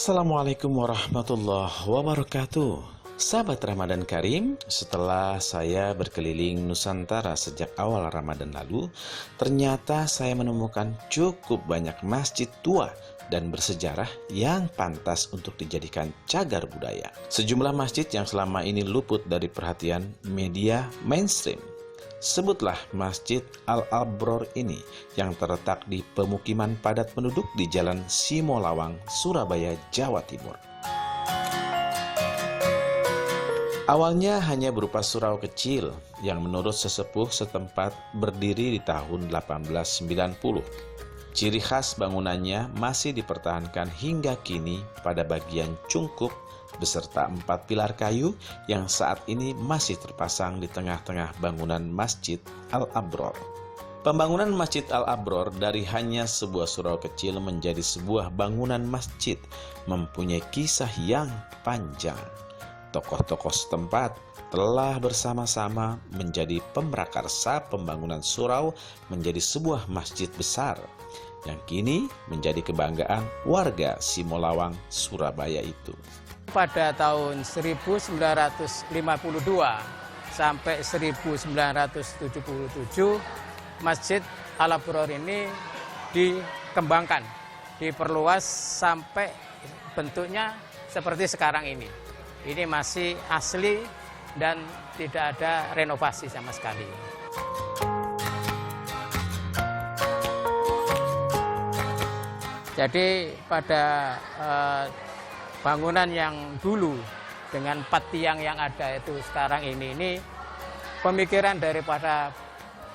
Assalamualaikum warahmatullahi wabarakatuh. Sahabat Ramadan Karim, setelah saya berkeliling Nusantara sejak awal Ramadan lalu, ternyata saya menemukan cukup banyak masjid tua dan bersejarah yang pantas untuk dijadikan cagar budaya. Sejumlah masjid yang selama ini luput dari perhatian media mainstream. Sebutlah Masjid Al-Abror ini yang terletak di pemukiman padat penduduk di Jalan Simolawang, Surabaya, Jawa Timur. Awalnya hanya berupa surau kecil yang menurut sesepuh setempat berdiri di tahun 1890. Ciri khas bangunannya masih dipertahankan hingga kini pada bagian cungkup beserta 4 pilar kayu yang saat ini masih terpasang di tengah-tengah bangunan Masjid Al-Abror. Pembangunan Masjid Al-Abror dari hanya sebuah surau kecil menjadi sebuah bangunan masjid mempunyai kisah yang panjang. Tokoh-tokoh setempat telah bersama-sama menjadi pemrakarsa pembangunan surau menjadi sebuah masjid besar yang kini menjadi kebanggaan warga Simolawang, Surabaya itu. Pada tahun 1952 sampai 1977, Masjid Al-Abror ini dikembangkan, diperluas sampai bentuknya seperti sekarang ini. Ini masih asli dan tidak ada renovasi sama sekali. Jadi pada bangunan yang dulu dengan 4 tiang yang ada itu sekarang ini pemikiran daripada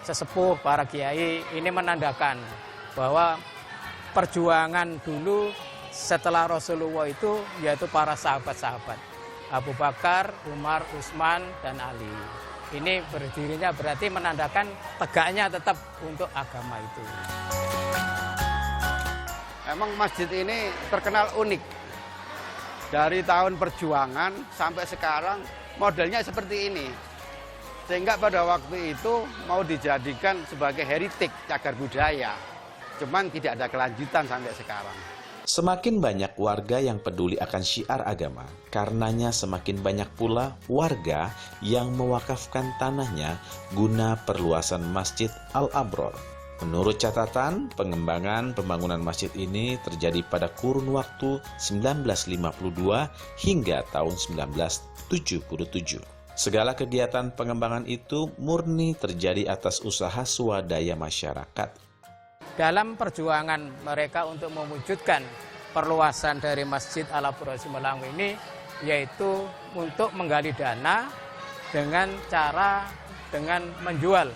sesepuh para kiai ini menandakan bahwa perjuangan dulu setelah Rasulullah itu yaitu para sahabat-sahabat Abu Bakar, Umar, Utsman, dan Ali. Ini berdirinya berarti menandakan tegaknya tetap untuk agama itu. Emang masjid ini terkenal unik. Dari tahun perjuangan sampai sekarang modelnya seperti ini. Sehingga pada waktu itu mau dijadikan sebagai heritage, cagar budaya. Cuman tidak ada kelanjutan sampai sekarang. Semakin banyak warga yang peduli akan syiar agama, karenanya semakin banyak pula warga yang mewakafkan tanahnya guna perluasan Masjid Al-Abror. Menurut catatan, pengembangan pembangunan masjid ini terjadi pada kurun waktu 1952 hingga tahun 1977. Segala kegiatan pengembangan itu murni terjadi atas usaha swadaya masyarakat. Dalam perjuangan mereka untuk mewujudkan perluasan dari Masjid Al-Abror Simolawang ini, yaitu untuk menggali dana dengan menjual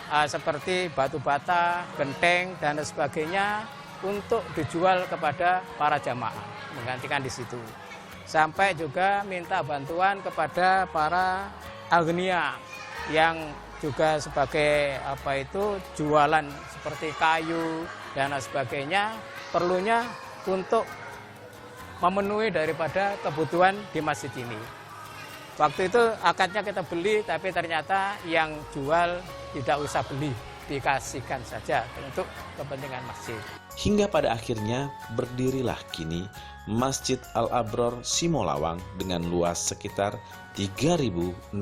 seperti batu bata, genteng, dan sebagainya untuk dijual kepada para jamaah, menggantikan di situ. Sampai juga minta bantuan kepada para agnia yang juga sebagai jualan seperti kayu dan sebagainya, perlunya untuk memenuhi daripada kebutuhan di masjid ini. Waktu itu akadnya kita beli, tapi ternyata yang jual tidak usah beli, dikasihkan saja untuk kepentingan masjid. Hingga pada akhirnya berdirilah kini Masjid Al-Abror Simolawang dengan luas sekitar 3.600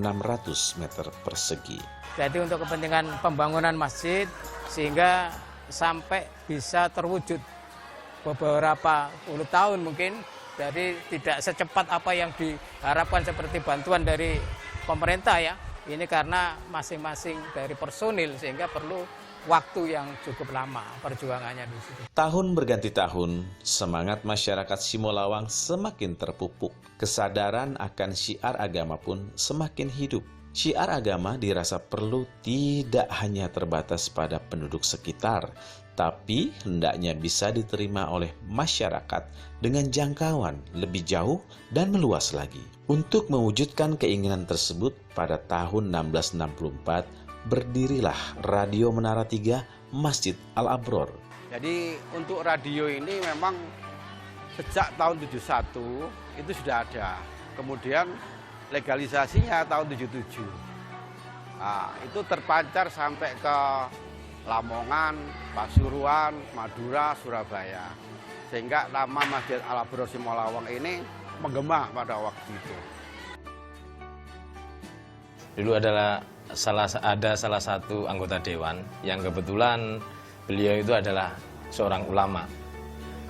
meter persegi. Jadi untuk kepentingan pembangunan masjid sehingga sampai bisa terwujud beberapa puluh tahun mungkin. Jadi tidak secepat apa yang diharapkan seperti bantuan dari pemerintah ya. Ini karena masing-masing dari personil sehingga perlu waktu yang cukup lama perjuangannya di situ. Tahun berganti tahun, semangat masyarakat Simolawang semakin terpupuk. Kesadaran akan syiar agama pun semakin hidup. Syiar agama dirasa perlu tidak hanya terbatas pada penduduk sekitar, tapi hendaknya bisa diterima oleh masyarakat dengan jangkauan lebih jauh dan meluas lagi. Untuk mewujudkan keinginan tersebut, pada tahun 1664 berdirilah Radio Menara 3 Masjid Al-Abror. Jadi untuk radio ini memang sejak tahun 71 itu sudah ada. Kemudian legalisasinya tahun 77. Nah, itu terpancar sampai ke Lamongan, Pasuruan, Madura, Surabaya. Sehingga nama Masjid Al-Abror Simolawang ini menggema pada waktu itu. Dulu ada salah satu anggota dewan yang kebetulan beliau itu adalah seorang ulama.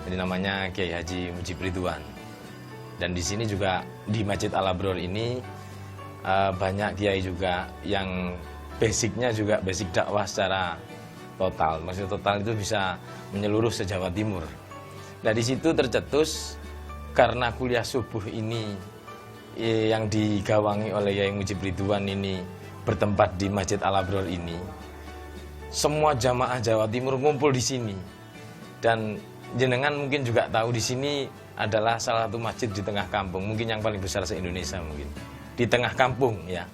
Jadi namanya Kiai Haji Mujib Ridwan. Dan di sini juga di Masjid Al-Abror ini banyak kiai juga yang basicnya juga basic dakwah secara total. Maksud total itu bisa menyeluruh se-Jawa Timur. Nah di situ tercetus karena kuliah subuh ini yang digawangi oleh Kiai Mujib Ridwan ini bertempat di Masjid Al-Abror ini. Semua jamaah Jawa Timur ngumpul di sini. Dan jenengan mungkin juga tahu di sini adalah salah satu masjid di tengah kampung, mungkin yang paling besar se-Indonesia mungkin. Di tengah kampung ya.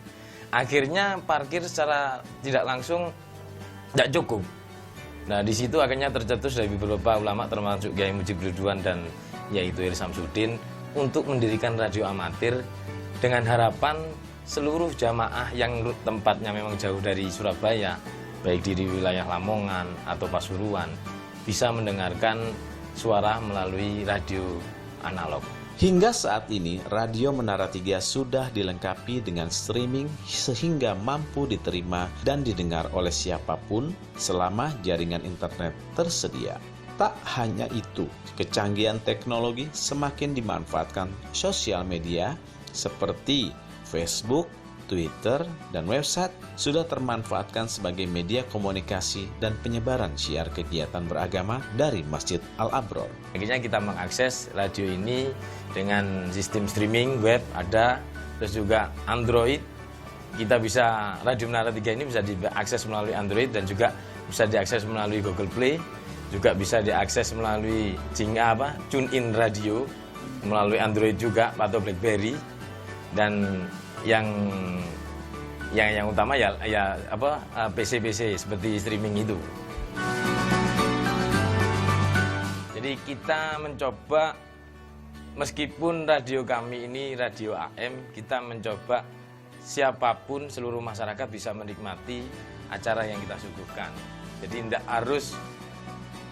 Akhirnya parkir secara tidak langsung tidak cukup. Nah di situ akhirnya tercetus dari beberapa ulama termasuk Kiai Mujib Ridwan dan yaitu Iri Samsudin untuk mendirikan radio amatir dengan harapan seluruh jamaah yang tempatnya memang jauh dari Surabaya, baik di wilayah Lamongan atau Pasuruan, bisa mendengarkan suara melalui radio analog. Hingga saat ini, Radio Menara 3 sudah dilengkapi dengan streaming sehingga mampu diterima dan didengar oleh siapapun selama jaringan internet tersedia. Tak hanya itu, kecanggihan teknologi semakin dimanfaatkan sosial media seperti Facebook, Twitter, dan website sudah termanfaatkan sebagai media komunikasi dan penyebaran syiar kegiatan beragama dari Masjid Al-Abror. Akhirnya kita mengakses radio ini dengan sistem streaming web ada, terus juga Android. Kita bisa, Radio Menara 3 ini bisa diakses melalui Android dan juga bisa diakses melalui Google Play, juga bisa diakses melalui TuneIn Radio melalui Android juga atau BlackBerry, dan yang utama PC seperti streaming itu. Jadi kita mencoba, meskipun radio kami ini radio AM, kita mencoba siapapun seluruh masyarakat bisa menikmati acara yang kita suguhkan. Jadi tidak harus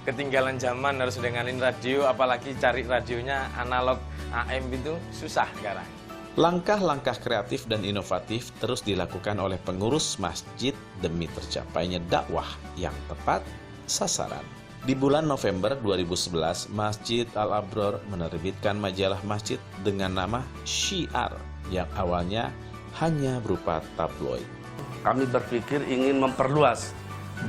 ketinggalan zaman harus dengerin radio, apalagi cari radionya analog AM itu susah sekarang. Langkah-langkah kreatif dan inovatif terus dilakukan oleh pengurus masjid demi tercapainya dakwah yang tepat sasaran. Di bulan November 2011, Masjid Al-Abror menerbitkan majalah masjid dengan nama Syiar yang awalnya hanya berupa tabloid. Kami berpikir ingin memperluas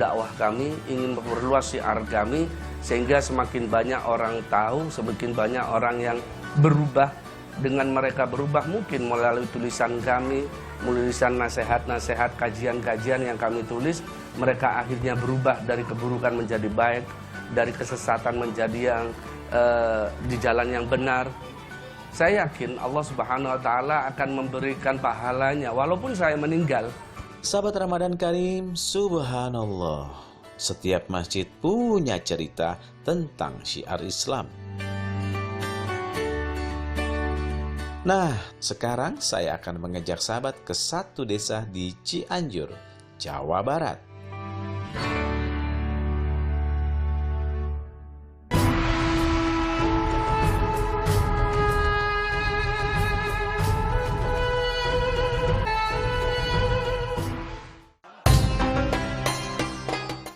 dakwah kami, ingin memperluas syiar kami, sehingga semakin banyak orang tahu, semakin banyak orang yang berubah. Dengan mereka berubah mungkin melalui tulisan kami, tulisan nasihat-nasihat, kajian-kajian yang kami tulis, mereka akhirnya berubah dari keburukan menjadi baik, dari kesesatan menjadi yang di jalan yang benar. Saya yakin Allah Subhanahu wa Ta'ala akan memberikan pahalanya walaupun saya meninggal. Sahabat Ramadan Karim, subhanallah, setiap masjid punya cerita tentang syiar Islam. Nah, sekarang saya akan mengajak sahabat ke satu desa di Cianjur, Jawa Barat.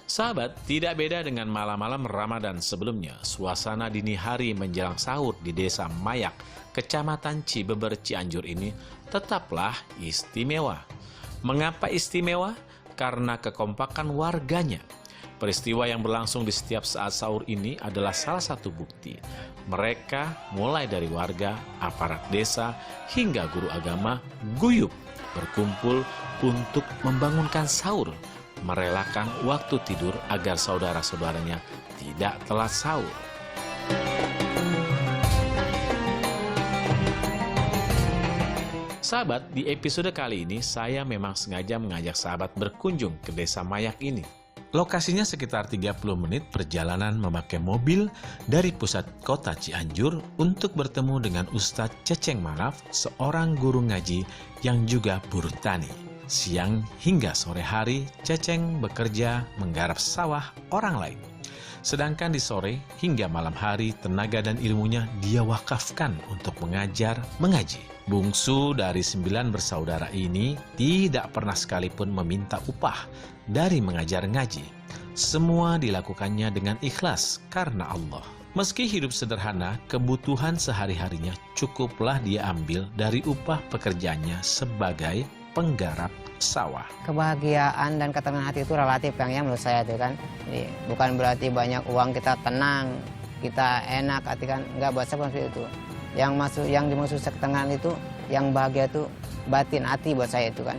Sahabat, tidak beda dengan malam-malam Ramadan sebelumnya. Suasana dini hari menjelang sahur di Desa Mayak, Kecamatan Cibeber, Cianjur ini tetaplah istimewa. Mengapa istimewa? Karena kekompakan warganya. Peristiwa yang berlangsung di setiap saat sahur ini adalah salah satu bukti. Mereka mulai dari warga, aparat desa, hingga guru agama guyup berkumpul untuk membangunkan sahur, merelakan waktu tidur agar saudara-saudaranya tidak telat sahur. Sahabat, di episode kali ini saya memang sengaja mengajak sahabat berkunjung ke Desa Mayak ini. Lokasinya sekitar 30 menit perjalanan memakai mobil dari pusat kota Cianjur untuk bertemu dengan Ustadz Ceceng Manaf, seorang guru ngaji yang juga buruh tani. Siang hingga sore hari, Ceceng bekerja menggarap sawah orang lain. Sedangkan di sore hingga malam hari, tenaga dan ilmunya dia wakafkan untuk mengajar mengaji. Bungsu dari 9 bersaudara ini tidak pernah sekalipun meminta upah dari mengajar ngaji. Semua dilakukannya dengan ikhlas karena Allah. Meski hidup sederhana, kebutuhan sehari-harinya cukuplah dia ambil dari upah pekerjaannya sebagai penggarap sawah. Kebahagiaan dan ketenangan hati itu relatif yang menurut saya itu kan. Jadi, bukan berarti banyak uang kita tenang, kita enak hati kan, enggak, buat saya seperti itu. Yang dimaksud ketenangan itu, yang bahagia itu batin hati buat saya itu kan.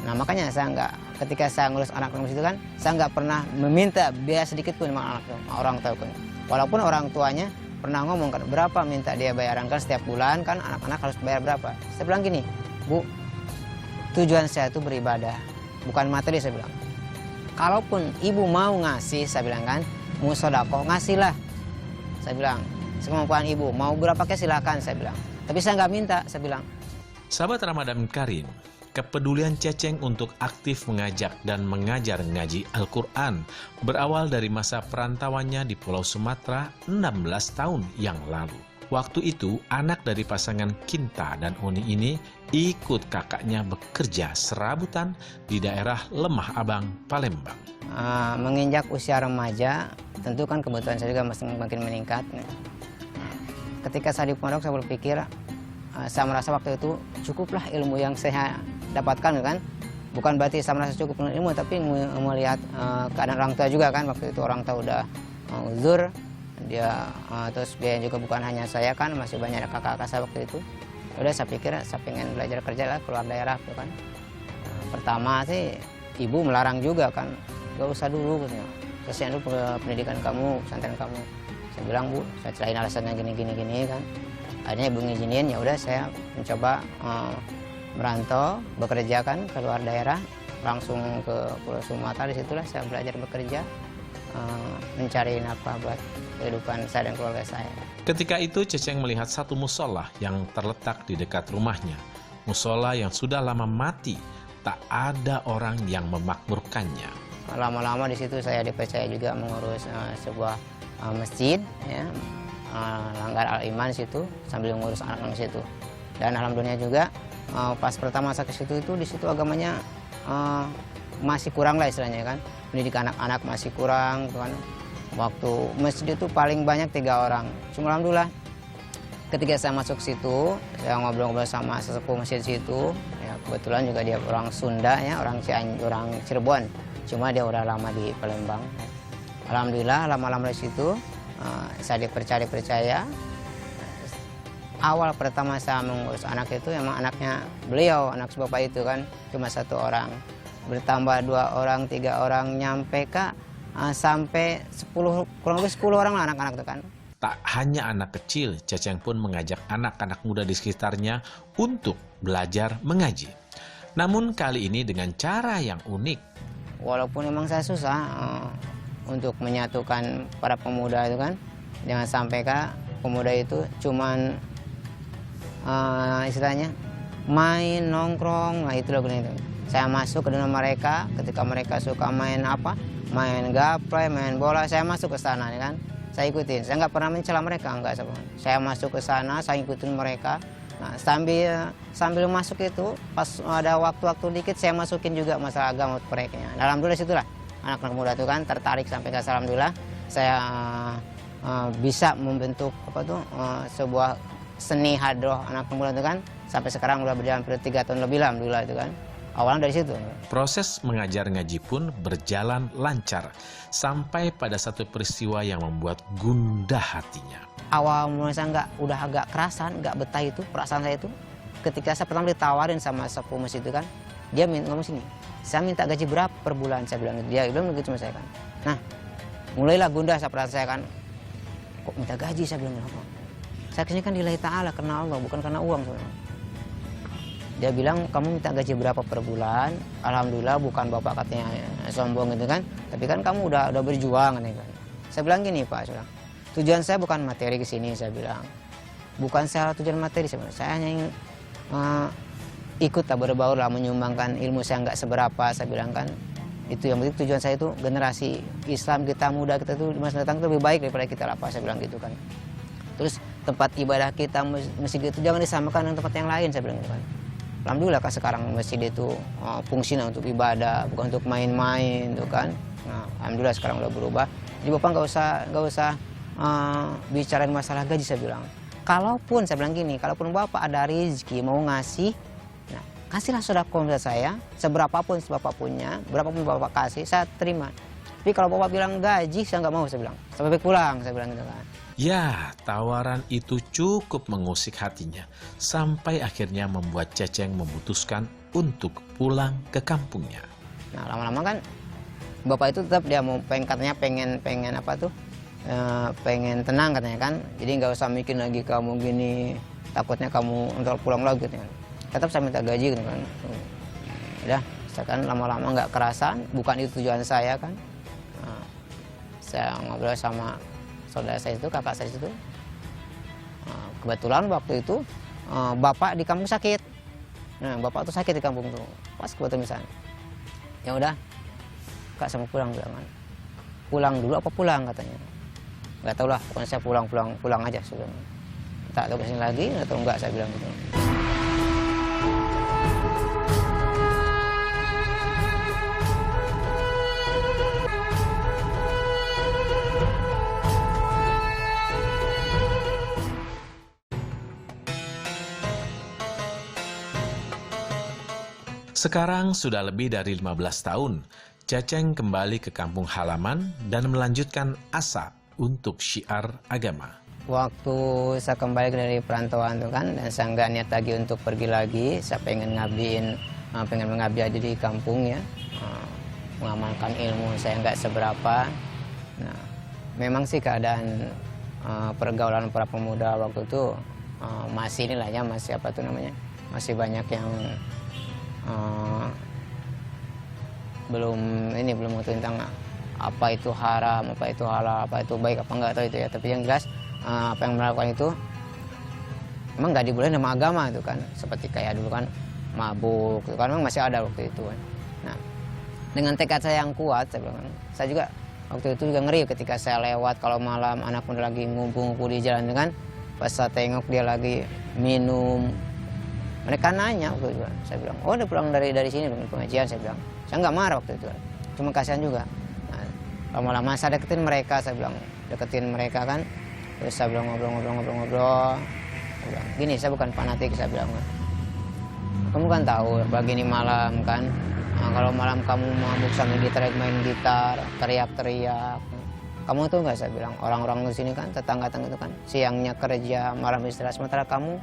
Nah makanya saya enggak, ketika saya ngurus anak-anak itu kan, saya enggak pernah meminta biaya sedikit pun sama anak orang tua kan. Walaupun orang tuanya pernah ngomong kan, berapa minta dia bayaran kan setiap bulan kan, anak-anak harus bayar berapa. Saya bilang gini, Bu, tujuan saya itu beribadah, bukan materi, saya bilang. Kalaupun ibu mau ngasih, saya bilang kan, mau sedekah, ngasihlah. Saya bilang, sekemampuan ibu, mau berapa ke silakan, saya bilang. Tapi saya nggak minta, saya bilang. Sahabat Ramadan Karim, kepedulian Ceceng untuk aktif mengajak dan mengajar ngaji Al-Quran berawal dari masa perantauannya di Pulau Sumatera 16 tahun yang lalu. Waktu itu, anak dari pasangan Kinta dan Oni ini ikut kakaknya bekerja serabutan di daerah Lemah Abang, Palembang. Menginjak usia remaja, tentu kan kebutuhan saya juga makin meningkat. Ketika saya di pondok, saya berpikir, saya merasa waktu itu cukuplah ilmu yang saya dapatkan kan. Bukan berarti saya merasa cukup dengan ilmu, tapi melihat keadaan orang tua juga kan. Waktu itu orang tua udah uzur. Dia terus biaya juga bukan hanya saya kan, masih banyak kakak-kakak saya waktu itu. Udah saya pikir saya pengen belajar kerja lah keluar daerah tuh kan. Pertama sih ibu melarang juga kan, gak usah dulu katanya, kasihan dulu pendidikan kamu, pesantren kamu. Saya bilang, Bu, saya cerain alasannya gini kan. Akhirnya ibu ngizinin, ya udah saya mencoba merantau bekerja kan keluar daerah, langsung ke Pulau Sumatera. Disitulah saya belajar bekerja, mencari nafkah buat kehidupan saya dan keluarga saya. Ketika itu Ceceng melihat satu musola yang terletak di dekat rumahnya. Musola yang sudah lama mati, tak ada orang yang memakmurkannya. Lama-lama di situ saya dipercaya juga mengurus sebuah masjid, ya, Langgar Al-Iman situ, sambil mengurus anak-anak situ. Dan alhamdulillah juga pas pertama saya ke situ itu, di situ agamanya masih kurang lah istilahnya kan. Pendidikan anak-anak masih kurang kan. Waktu masjid itu paling banyak 3 orang. Cuma alhamdulillah ketika saya masuk situ, saya ngobrol-ngobrol sama sesepuh masjid situ. Ya, kebetulan juga dia orang Sunda ya, orang Cirebon. Cuma dia udah lama di Palembang. Alhamdulillah lama-lama di situ saya dipercaya. Awal pertama saya mengurus anak itu emang anaknya beliau, anak bapak itu kan cuma 1 orang. Bertambah 2 orang, 3 orang, nyampe Kak sampai 10, kurang lebih 10 orang lah anak-anak itu kan. Tak hanya anak kecil, Ceceng pun mengajak anak-anak muda di sekitarnya untuk belajar mengaji. Namun kali ini dengan cara yang unik. Walaupun memang saya susah untuk menyatukan para pemuda itu kan. Jangan sampai Kak pemuda itu cuman istilahnya main nongkrong, nah itu loh gitu. Saya masuk ke dalam mereka, ketika mereka suka main apa, main gaplay, main bola, saya masuk ke sana ya kan. Saya ikutin, saya nggak pernah mencela mereka, enggak. Saya masuk ke sana, saya ikutin mereka. Nah, sambil masuk itu, pas ada waktu-waktu dikit, saya masukin juga masalah agama untuk mereka. Alhamdulillah situlah anak-anak muda itu kan tertarik sampai ke alhamdulillah saya bisa membentuk sebuah seni hadroh anak muda itu kan. Sampai sekarang udah berjalan 3 tahun lebih lah alhamdulillah itu kan. Awalnya dari situ. Proses mengajar ngaji pun berjalan lancar sampai pada satu peristiwa yang membuat gundah hatinya. Awal mulai saya udah agak kerasan, nggak betah itu perasaan saya itu. Ketika saya pertama ditawarin sama sepuh masjid itu kan, dia ngomong sini, saya minta gaji berapa per bulan, saya bilang. Dia bilang begitu sama saya kan. Nah, mulailah gundah perasaan saya kan. Kok minta gaji, saya bilang apa? Saya kesini kan lillahi ta'ala, karena Allah, bukan karena uang sebenarnya. Dia bilang, kamu minta gaji berapa per bulan? Alhamdulillah bukan bapak katanya sombong gitu kan. Tapi kan kamu udah berjuang kan. Saya bilang gini Pak, saya bilang, tujuan saya bukan materi ke sini, saya bilang. Bukan saya tujuan materi sebenarnya. Saya hanya ingin ikut lah, berbaur lah, menyumbangkan ilmu saya nggak seberapa, saya bilang kan. Itu yang penting, tujuan saya itu generasi Islam kita muda kita tuh di masa datang itu lebih baik daripada kita lah, saya bilang gitu kan. Terus tempat ibadah kita masjid itu jangan disamakan dengan tempat yang lain, saya bilang gitu kan. Alhamdulillah kan sekarang masjid itu fungsinya untuk ibadah, bukan untuk main-main tuh kan. Nah, alhamdulillah sekarang udah berubah. Jadi Bapak nggak usah bicarain masalah gaji, saya bilang. Kalaupun saya bilang gini, kalaupun Bapak ada rezeki mau ngasih, nah, kasihlah sedekah ke saya, seberapapun Bapak punya, berapapun Bapak kasih, saya terima. Tapi kalau Bapak bilang gaji, saya nggak mau, saya bilang. Sampai pulang, saya bilang gitu kan. Ya, tawaran itu cukup mengusik hatinya, sampai akhirnya membuat Ceceng memutuskan untuk pulang ke kampungnya. Nah, lama-lama kan Bapak itu tetap dia mau katanya pengen apa tuh, pengen tenang katanya kan. Jadi nggak usah mikir lagi kamu gini, takutnya kamu untuk pulang lagi gitu kan. Tetap saya minta gaji gitu kan. Udah, sekarang lama-lama nggak kerasan, bukan itu tujuan saya kan. Nah, saya ngobrol sama saudara saya itu, kakak saya itu. Kebetulan waktu itu bapak di kampung sakit. Nah, bapak tuh sakit di kampung tuh. Pas kebetulan misalnya. Ya udah, Kak saya mau pulang, bilang kan. Pulang dulu apa pulang katanya. Nggak tahu lah, pokoknya saya pulang aja sebelumnya. Tak tahu kesini lagi atau enggak, saya bilang gitu. Sekarang sudah lebih dari 15 tahun, Ceceng kembali ke kampung halaman dan melanjutkan asa untuk syiar agama. Waktu saya kembali dari perantauan tuh kan, dan saya nggak niat lagi untuk pergi lagi, saya pengen mengabdi aja di kampung ya, mengamalkan ilmu saya nggak seberapa. Nah, memang sih keadaan pergaulan para pemuda waktu itu masih inilah ya, masih apa tuh namanya, masih banyak yang belum mengetahui tentang apa itu haram, apa itu halal, apa itu baik, apa enggak tahu itu ya. Tapi yang jelas apa yang melakukan itu emang nggak dibolehin sama agama itu kan. Seperti kayak dulu kan mabuk, itu kan memang masih ada waktu itu kan. Nah, dengan tekad saya yang kuat, saya juga waktu itu juga ngeri ketika saya lewat kalau malam anak muda lagi ngumpul-ngumpul di jalan itu kan. Pas saya tengok dia lagi minum, mereka nanya waktu itu, saya bilang, oh udah pulang dari sini dengan pengajian, saya bilang. Saya nggak marah waktu itu, cuma kasihan juga. Nah, lama-lama saya deketin mereka, saya bilang, deketin mereka kan. Terus saya bilang ngobrol. Saya bilang, gini, saya bukan fanatik, saya bilang. Kamu kan tahu, begini malam kan, nah, kalau malam kamu mabuk sambil main gitar, teriak-teriak. Kamu tuh nggak, saya bilang, orang-orang di sini kan, tetangga-tetangga itu kan, siangnya kerja, malam istirahat, sementara kamu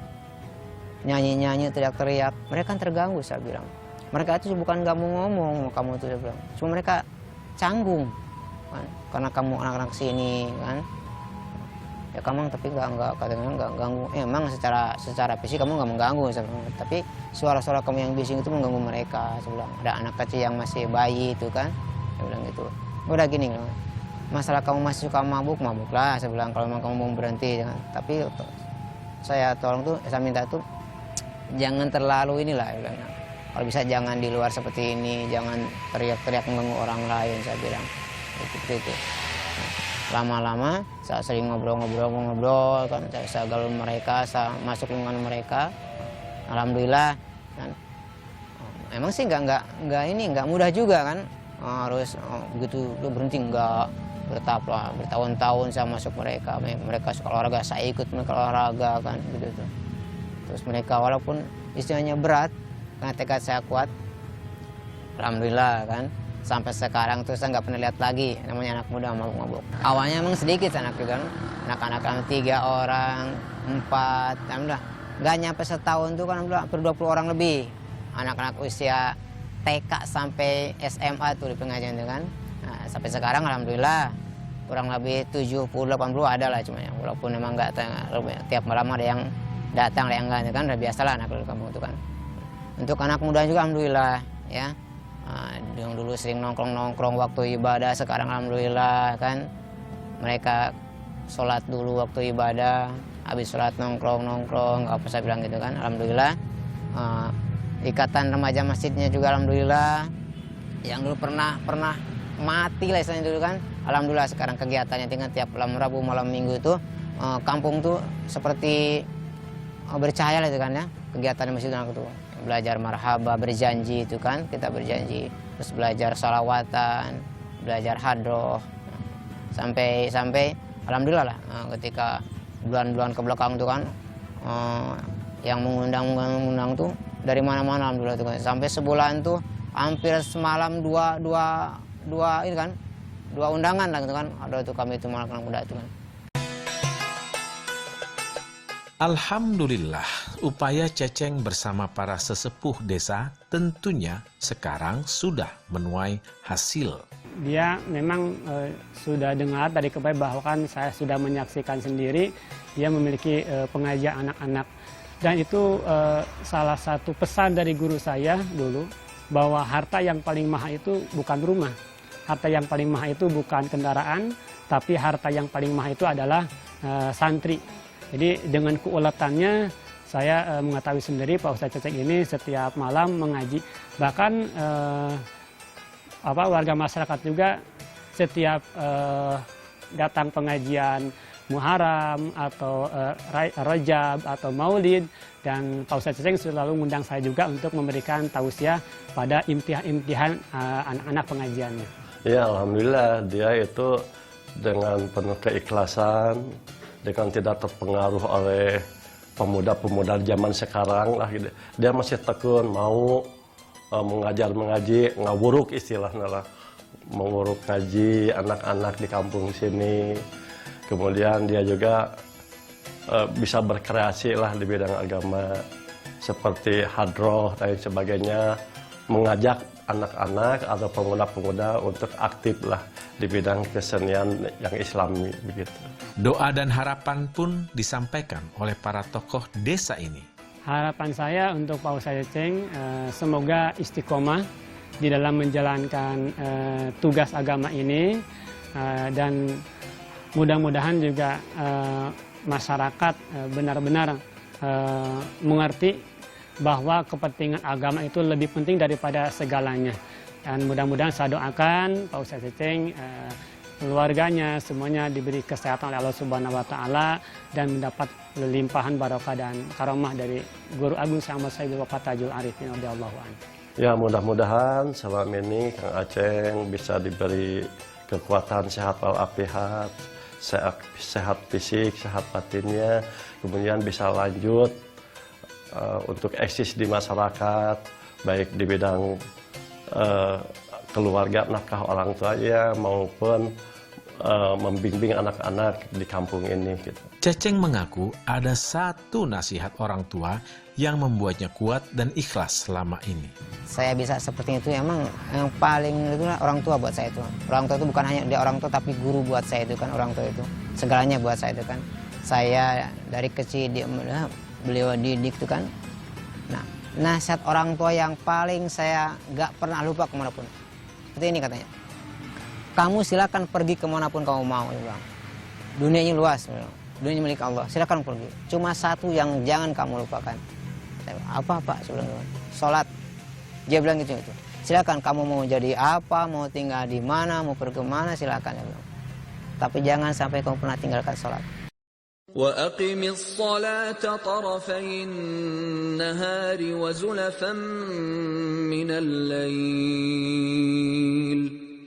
nyanyi-nyanyi, teriak-teriak, mereka kan terganggu, saya bilang. Mereka itu bukan nggak mau ngomong, kamu tuh, saya bilang. Cuma mereka canggung, kan? Karena kamu anak-anak sini, kan? Ya kamu tapi nggak ganggu. Emang secara fisik kamu nggak mengganggu, saya bilang. Tapi suara-suara kamu yang bising itu mengganggu mereka, saya bilang. Ada anak kecil yang masih bayi itu kan, saya bilang gitu. Udah gini, masalah kamu masih suka mabuklah, saya bilang. Kalau memang kamu mau berhenti, jangan. Tapi saya tolong tuh, saya minta tuh jangan terlalu inilah, ya bilang. Kalau bisa jangan di luar seperti ini, jangan teriak-teriak mengganggu orang lain, saya bilang. Seperti itu. Lama-lama saya sering ngobrol kan, saya gaul mereka, saya masuk lingkungan mereka. Alhamdulillah kan. Emang sih nggak mudah juga kan. Harus begitu lu berhenti nggak, bertahap lah, bertahun-tahun saya masuk mereka suka olahraga, saya ikut mereka olahraga kan gitu tuh. Terus mereka walaupun istilahnya berat, karena tekad saya kuat, alhamdulillah kan, sampai sekarang tuh saya nggak pernah lihat lagi namanya anak muda mabuk-mabuk. Awalnya emang sedikit anak juga, anak-anak kan 3 orang, 4, alhamdulillah nggak nyampe setahun tuh kan hampir 20 orang lebih, anak-anak usia TK sampai SMA tuh di pengajian itu kan. Nah, sampai sekarang alhamdulillah kurang lebih 70-80 ada lah, cuma ya walaupun memang nggak tiap malam ada yang datang, ada yang enggak, kan udah biasa lah anak di kampung itu kan. Untuk anak muda juga alhamdulillah ya. Yang dulu sering nongkrong waktu ibadah, sekarang alhamdulillah kan mereka sholat dulu waktu ibadah, habis sholat nongkrong, apa saya bilang gitu kan. Alhamdulillah Ikatan remaja masjidnya juga alhamdulillah. Yang dulu pernah mati lah istilahnya dulu kan. Alhamdulillah sekarang kegiatannya dengan tiap malam Rabu, malam Minggu itu kampung tuh seperti bercahaya lah itu kan ya. Kegiatan masjid itu belajar marhaba, berjanji itu kan, kita berjanji. Terus belajar salawatan, belajar hadroh. Sampai alhamdulillah lah ketika bulan-bulan ke belakang tuh kan yang mengundang tuh dari mana-mana alhamdulillah tuh kan. Sampai sebulan tuh hampir semalam dua itu kan, 2 undangan lah gitu kan. Ada itu kami itu malam muda itu kan. Alhamdulillah, upaya Ceceng bersama para sesepuh desa tentunya sekarang sudah menuai hasil. Dia memang sudah dengar dari kebaya bahwa kan saya sudah menyaksikan sendiri dia memiliki pengajian anak-anak. Dan itu salah satu pesan dari guru saya dulu, bahwa harta yang paling mahal itu bukan rumah. Harta yang paling mahal itu bukan kendaraan, tapi harta yang paling mahal itu adalah santri. Jadi dengan keuletannya saya mengetahui sendiri Pak Ustadz Ceceng ini setiap malam mengaji. Bahkan warga masyarakat juga setiap datang pengajian Muharram atau Rajab atau Maulid, dan Pak Ustadz Ceceng selalu mengundang saya juga untuk memberikan tausiah pada imtihan anak-anak pengajiannya. Ya alhamdulillah dia itu dengan penuh keikhlasan, dengan tidak terpengaruh oleh pemuda-pemuda zaman sekarang lah gitu. Dia masih tekun mau mengaji, ngawuruk istilahnya lah, menguruk ngaji anak-anak di kampung sini. Kemudian dia juga bisa berkreasi lah di bidang agama seperti hadroh dan sebagainya, mengajak anak-anak atau pemuda-pemuda untuk aktif lah di bidang kesenian yang Islami begitu. Doa dan harapan pun disampaikan oleh para tokoh desa ini. Harapan saya untuk Pak Ustadz Ceceng semoga istiqomah di dalam menjalankan tugas agama ini, dan mudah-mudahan juga masyarakat benar-benar mengerti bahwa kepentingan agama itu lebih penting daripada segalanya. Dan mudah-mudahan saya doakan Pak Ustadz Ceceng, keluarganya semuanya diberi kesehatan oleh Allah Subhanahu wa taala dan mendapat limpahan barokah dan karomah dari Guru Agung Syekh Ahmad Sayyid Waqat Tajul Arifin radhiyallahu anhu. Ya mudah-mudahan selama ini Kang Aceng bisa diberi kekuatan sehat walafiat, sehat fisik, sehat batinnya, kemudian bisa lanjut untuk eksis di masyarakat, baik di bidang keluarga, nafkah orang tuanya, maupun membimbing anak-anak di kampung ini. Gitu. Ceceng mengaku ada satu nasihat orang tua yang membuatnya kuat dan ikhlas selama ini. Saya bisa seperti itu emang yang paling itu orang tua buat saya itu. Orang tua itu bukan hanya dia orang tua tapi guru buat saya itu kan, orang tua itu. Segalanya buat saya itu kan. Saya dari kecil beliau didik itu kan. Nah, nasihat orang tua yang paling saya gak pernah lupa kemanapun. Seperti ini katanya. Kamu silakan pergi kemanapun kamu mau. Dunia ini luas. Dunia milik Allah. Silakan pergi. Cuma satu yang jangan kamu lupakan. Apa Pak? Saya bilang, sholat. Dia bilang gitu. Silakan kamu mau jadi apa, mau tinggal di mana, mau pergi kemana, silakan. Tapi jangan sampai kamu pernah tinggalkan sholat. وَأَقِمِ الصَّلَاةَ طَرَفَيِ النَّهَارِ وَزُلَفًا مِّنَ اللَّيْلِ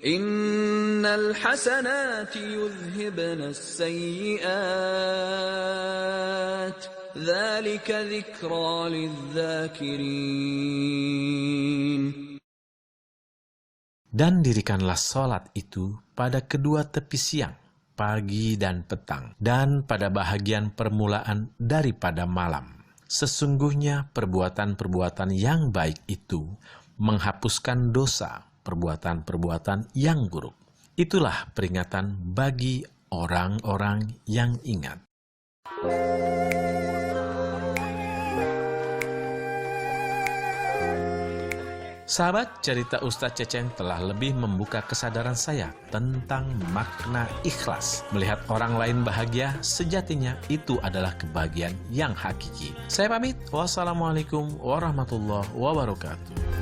إِنَّ الْحَسَنَاتِ يُذْهِبْنَ السَّيِّئَاتِ ذَلِكَ ذِكْرَى لِلذَّاكِرِينَ. Dan dirikanlah sholat itu pada kedua tepi siang, pagi dan petang, dan pada bahagian permulaan daripada malam. Sesungguhnya perbuatan-perbuatan yang baik itu menghapuskan dosa perbuatan-perbuatan yang buruk. Itulah peringatan bagi orang-orang yang ingat. Sahabat, cerita Ustadz Ceceng telah lebih membuka kesadaran saya tentang makna ikhlas. Melihat orang lain bahagia, sejatinya itu adalah kebahagiaan yang hakiki. Saya pamit, wassalamualaikum warahmatullahi wabarakatuh.